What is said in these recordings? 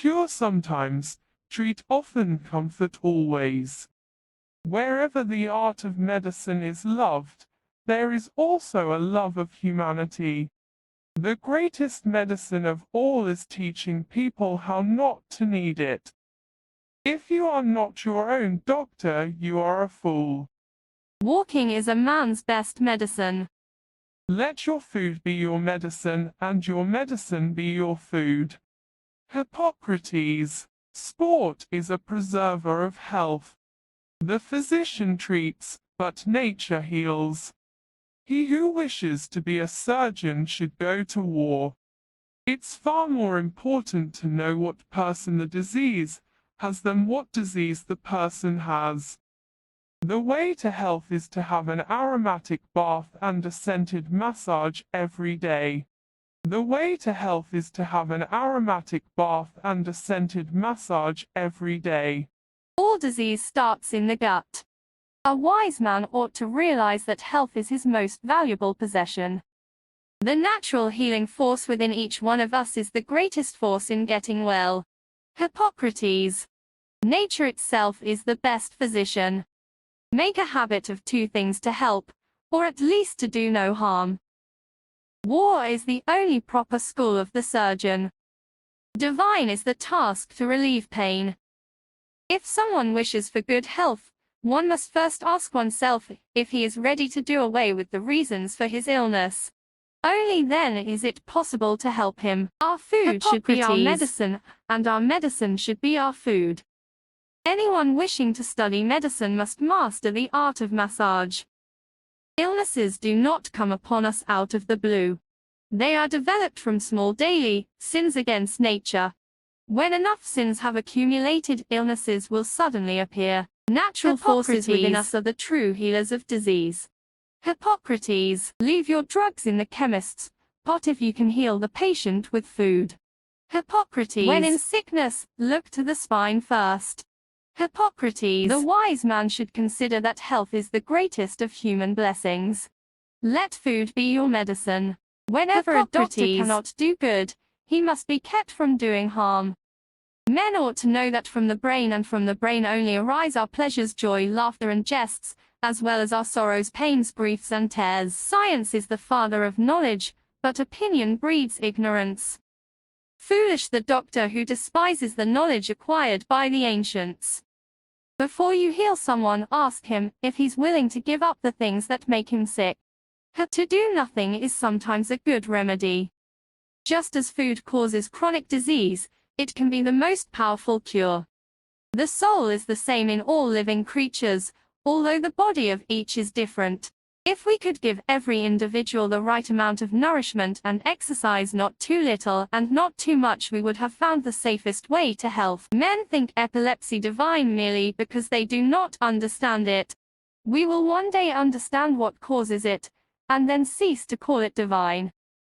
Cure sometimes, treat often, comfort always. Wherever the art of medicine is loved, there is also a love of humanity. The greatest medicine of all is teaching people how not to need it. If you are not your own doctor, you are a fool. Walking is a man's best medicine. Let your food be your medicine, and your medicine be your food. Hippocrates. Sport is a preserver of health. The physician treats, but nature heals. He who wishes to be a surgeon should go to war. It's far more important to know what person the disease has than what disease the person has. The way to health is to have an aromatic bath and a scented massage every day. The way to health is to have an aromatic bath and a scented massage every day. All disease starts in the gut. A wise man ought to realize that health is his most valuable possession. The natural healing force within each one of us is the greatest force in getting well. Hippocrates. Nature itself is the best physician. Make a habit of two things to help, or at least to do no harm. War is the only proper school of the surgeon. Divine is the task to relieve pain. If someone wishes for good health, one must first ask oneself if he is ready to do away with the reasons for his illness. Only then is it possible to help him. Our food should be our medicine, and our medicine should be our food. Anyone wishing to study medicine must master the art of massage. Illnesses do not come upon us out of the blue. They are developed from small daily sins against nature. When enough sins have accumulated, illnesses will suddenly appear. Natural forces within us are the true healers of disease. Hippocrates. Leave your drugs in the chemist's pot if you can heal the patient with food. Hippocrates. When in sickness, look to the spine first. Hippocrates. The wise man should consider that health is the greatest of human blessings. Let food be your medicine. Whenever a doctor cannot do good, he must be kept from doing harm. Men ought to know that from the brain and from the brain only arise our pleasures, joy, laughter and jests, as well as our sorrows, pains, griefs and tears. Science is the father of knowledge, but opinion breeds ignorance. Foolish the doctor who despises the knowledge acquired by the ancients. Before you heal someone, ask him if he's willing to give up the things that make him sick. To do nothing is sometimes a good remedy. Just as food causes chronic disease, it can be the most powerful cure. The soul is the same in all living creatures, although the body of each is different. If we could give every individual the right amount of nourishment and exercise, not too little and not too much, we would have found the safest way to health. Men think epilepsy divine merely because they do not understand it. We will one day understand what causes it, and then cease to call it divine.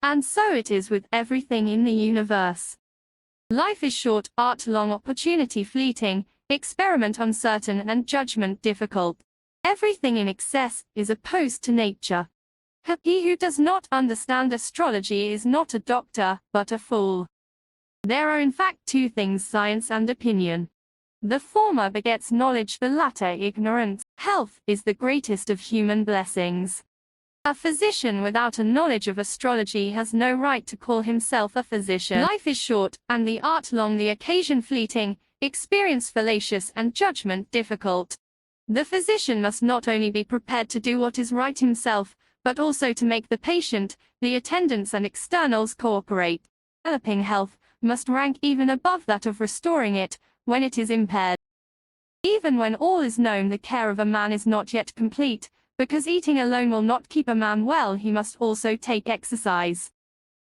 And so it is with everything in the universe. Life is short, art long, opportunity fleeting, experiment uncertain and judgment difficult. Everything in excess is opposed to nature. He who does not understand astrology is not a doctor, but a fool. There are in fact two things, science and opinion. The former begets knowledge, the latter ignorance. Health is the greatest of human blessings. A physician without a knowledge of astrology has no right to call himself a physician. Life is short, and the art long, the occasion fleeting, experience fallacious and judgment difficult. The physician must not only be prepared to do what is right himself, but also to make the patient, the attendants and externals cooperate. Developing health must rank even above that of restoring it, when it is impaired. Even when all is known, the care of a man is not yet complete, because eating alone will not keep a man well, he must also take exercise.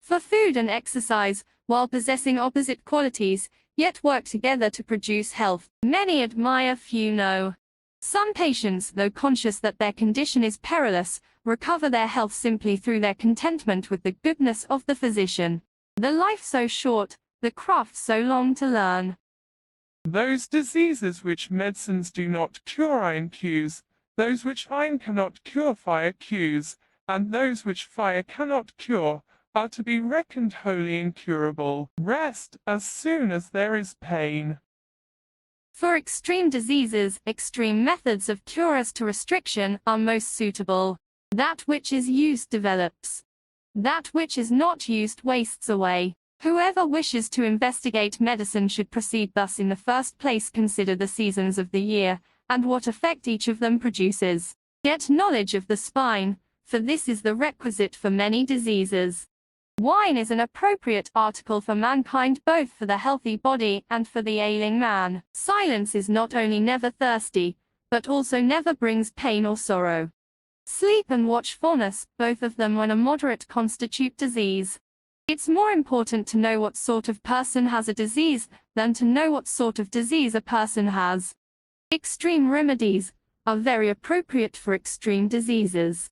For food and exercise, while possessing opposite qualities, yet work together to produce health. Many admire, few know. Some patients, though conscious that their condition is perilous, recover their health simply through their contentment with the goodness of the physician. The life so short, the craft so long to learn. Those diseases which medicines do not cure I accuse, those which iron cannot cure fire accuse, and those which fire cannot cure, are to be reckoned wholly incurable. Rest as soon as there is pain. For extreme diseases, extreme methods of cure as to restriction are most suitable. That which is used develops. That which is not used wastes away. Whoever wishes to investigate medicine should proceed thus. In the first place, consider the seasons of the year, and what effect each of them produces. Get knowledge of the spine, for this is the requisite for many diseases. Wine is an appropriate article for mankind, both for the healthy body and for the ailing man. Silence is not only never thirsty, but also never brings pain or sorrow. Sleep and watchfulness, both of them when a moderate, constitute disease. It's more important to know what sort of person has a disease than to know what sort of disease a person has. Extreme remedies are very appropriate for extreme diseases.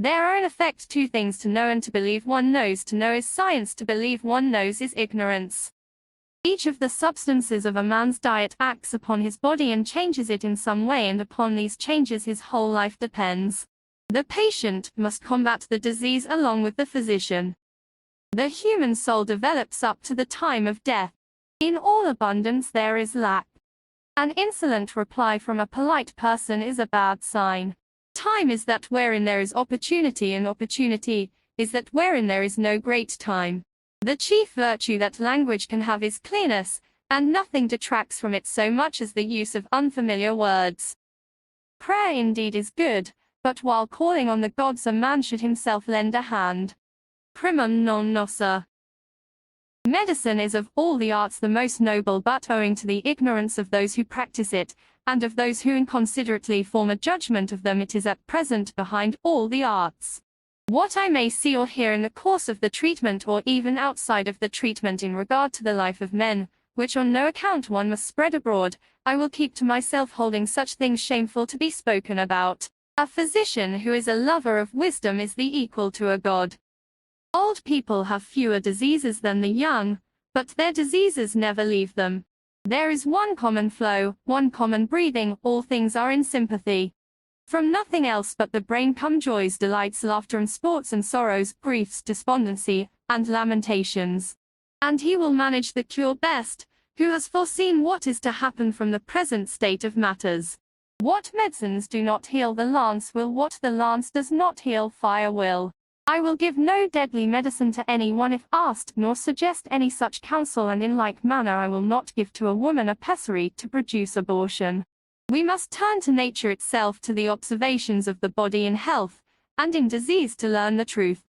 There are in effect two things: to know and to believe. One knows to know is science, to believe one knows is ignorance. Each of the substances of a man's diet acts upon his body and changes it in some way, and upon these changes his whole life depends. The patient must combat the disease along with the physician. The human soul develops up to the time of death. In all abundance there is lack. An insolent reply from a polite person is a bad sign. Time is that wherein there is opportunity, and opportunity is that wherein there is no great time. The chief virtue that language can have is clearness, and nothing detracts from it so much as the use of unfamiliar words. Prayer indeed is good, but while calling on the gods a man should himself lend a hand. Primum non nocere. Medicine is of all the arts the most noble, but owing to the ignorance of those who practice it, and of those who inconsiderately form a judgment of them, it is at present behind all the arts. What I may see or hear in the course of the treatment, or even outside of the treatment, in regard to the life of men, which on no account one must spread abroad, I will keep to myself, holding such things shameful to be spoken about. A physician who is a lover of wisdom is the equal to a god. Old people have fewer diseases than the young, but their diseases never leave them. There is one common flow, one common breathing, all things are in sympathy. From nothing else but the brain come joys, delights, laughter and sports, and sorrows, griefs, despondency, and lamentations. And he will manage the cure best, who has foreseen what is to happen from the present state of matters. What medicines do not heal the lance will, what the lance does not heal, fire will. I will give no deadly medicine to any one if asked, nor suggest any such counsel, and in like manner I will not give to a woman a pessary to produce abortion. We must turn to nature itself, to the observations of the body in health, and in disease, to learn the truth.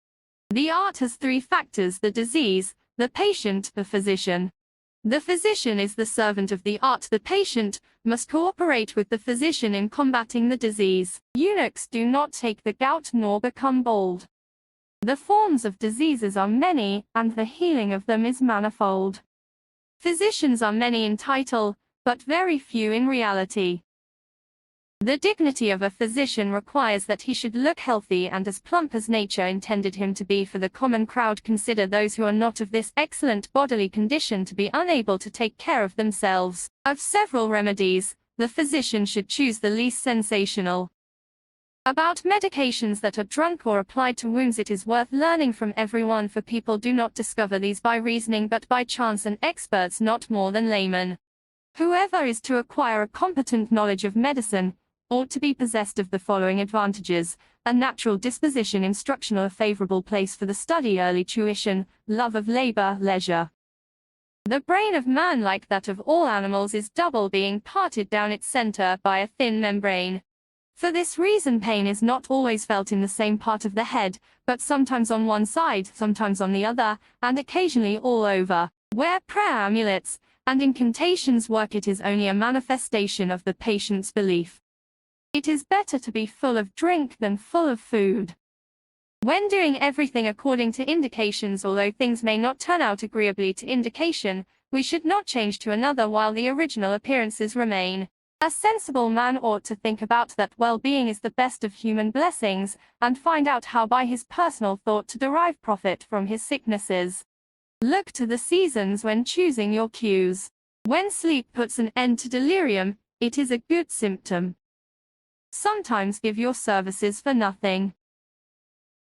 The art has three factors: the disease, the patient, the physician. The physician is the servant of the art. The patient must cooperate with the physician in combating the disease. Eunuchs do not take the gout nor become bald. The forms of diseases are many, and the healing of them is manifold. Physicians are many in title, but very few in reality. The dignity of a physician requires that he should look healthy and as plump as nature intended him to be. For the common crowd consider those who are not of this excellent bodily condition to be unable to take care of themselves. Of several remedies, the physician should choose the least sensational. About medications that are drunk or applied to wounds, it is worth learning from everyone, for people do not discover these by reasoning but by chance, and experts not more than laymen. Whoever is to acquire a competent knowledge of medicine ought to be possessed of the following advantages: a natural disposition, instructional, a favorable place for the study, early tuition, love of labor, leisure. The brain of man, like that of all animals, is double, being parted down its center by a thin membrane. For this reason pain is not always felt in the same part of the head, but sometimes on one side, sometimes on the other, and occasionally all over. Where prayer, amulets, and incantations work, it is only a manifestation of the patient's belief. It is better to be full of drink than full of food. When doing everything according to indications, although things may not turn out agreeably to indication, we should not change to another while the original appearances remain. A sensible man ought to think about that well-being is the best of human blessings, and find out how by his personal thought to derive profit from his sicknesses. Look to the seasons when choosing your cues. When sleep puts an end to delirium, it is a good symptom. Sometimes give your services for nothing.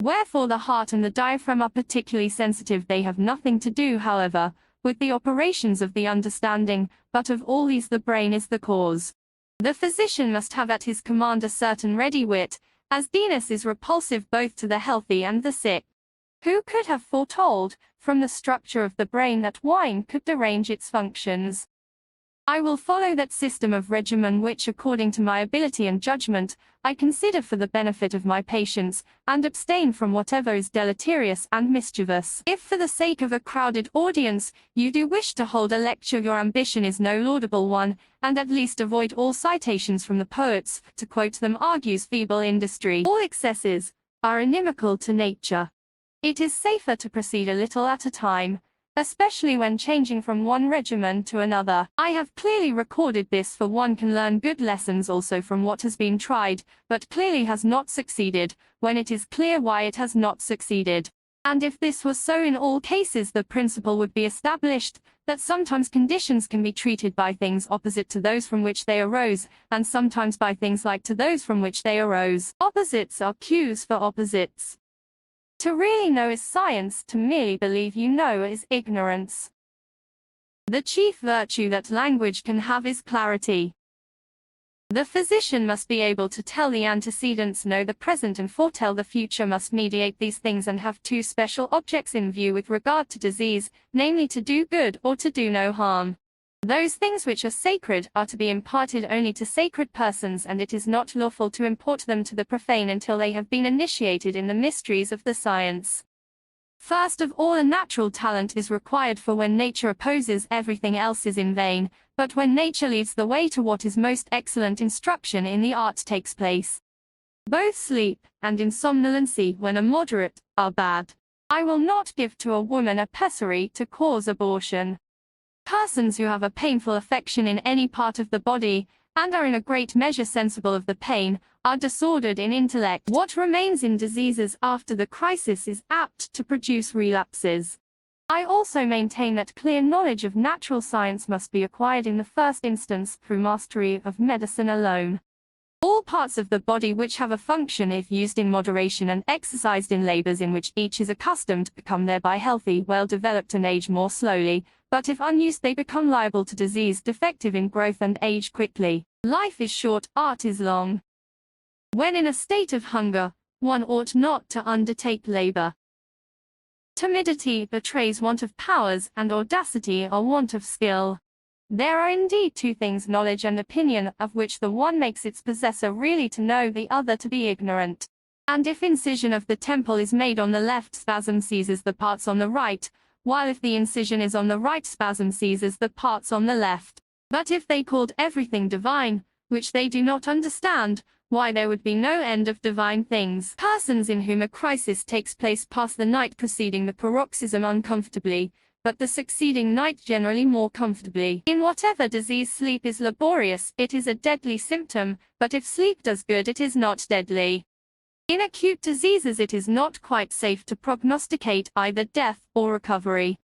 Wherefore the heart and the diaphragm are particularly sensitive. They have nothing to do, however, with the operations of the understanding, but of all these the brain is the cause. The physician must have at his command a certain ready wit, as Venus is repulsive both to the healthy and the sick. Who could have foretold, from the structure of the brain, that wine could derange its functions? I will follow that system of regimen which, according to my ability and judgment, I consider for the benefit of my patients, and abstain from whatever is deleterious and mischievous. If for the sake of a crowded audience, you do wish to hold a lecture, your ambition is no laudable one, and at least avoid all citations from the poets. To quote them argues feeble industry. All excesses are inimical to nature. It is safer to proceed a little at a time, especially when changing from one regimen to another. I have clearly recorded this, for one can learn good lessons also from what has been tried, but clearly has not succeeded, when it is clear why it has not succeeded. And if this was so in all cases, the principle would be established, that sometimes conditions can be treated by things opposite to those from which they arose, and sometimes by things like to those from which they arose. Opposites are cues for opposites. To really know is science, to merely believe you know is ignorance. The chief virtue that language can have is clarity. The physician must be able to tell the antecedents, know the present, and foretell the future, must mediate these things, and have two special objects in view with regard to disease, namely to do good or to do no harm. Those things which are sacred are to be imparted only to sacred persons, and it is not lawful to impart them to the profane until they have been initiated in the mysteries of the science. First of all, a natural talent is required, for when nature opposes, everything else is in vain, but when nature leads the way to what is most excellent, instruction in the art takes place. Both sleep and insomnolency, when immoderate, are bad. I will not give to a woman a pessary to cause abortion. Persons who have a painful affection in any part of the body, and are in a great measure sensible of the pain, are disordered in intellect. What remains in diseases after the crisis is apt to produce relapses. I also maintain that clear knowledge of natural science must be acquired in the first instance through mastery of medicine alone. All parts of the body which have a function, if used in moderation and exercised in labors in which each is accustomed, become thereby healthy, well developed, and age more slowly, but if unused they become liable to disease, defective in growth, and age quickly. Life is short, art is long. When in a state of hunger, one ought not to undertake labor. Timidity betrays want of powers, and audacity a want of skill. There are indeed two things, knowledge and opinion, of which the one makes its possessor really to know, the other to be ignorant. And if incision of the temple is made on the left, spasm seizes the parts on the right, while if the incision is on the right, spasm seizes the parts on the left. But if they called everything divine, which they do not understand, why there would be no end of divine things. Persons in whom a crisis takes place pass the night preceding the paroxysm uncomfortably, but the succeeding night generally more comfortably. In whatever disease sleep is laborious, it is a deadly symptom, but if sleep does good, it is not deadly. In acute diseases it is not quite safe to prognosticate either death or recovery.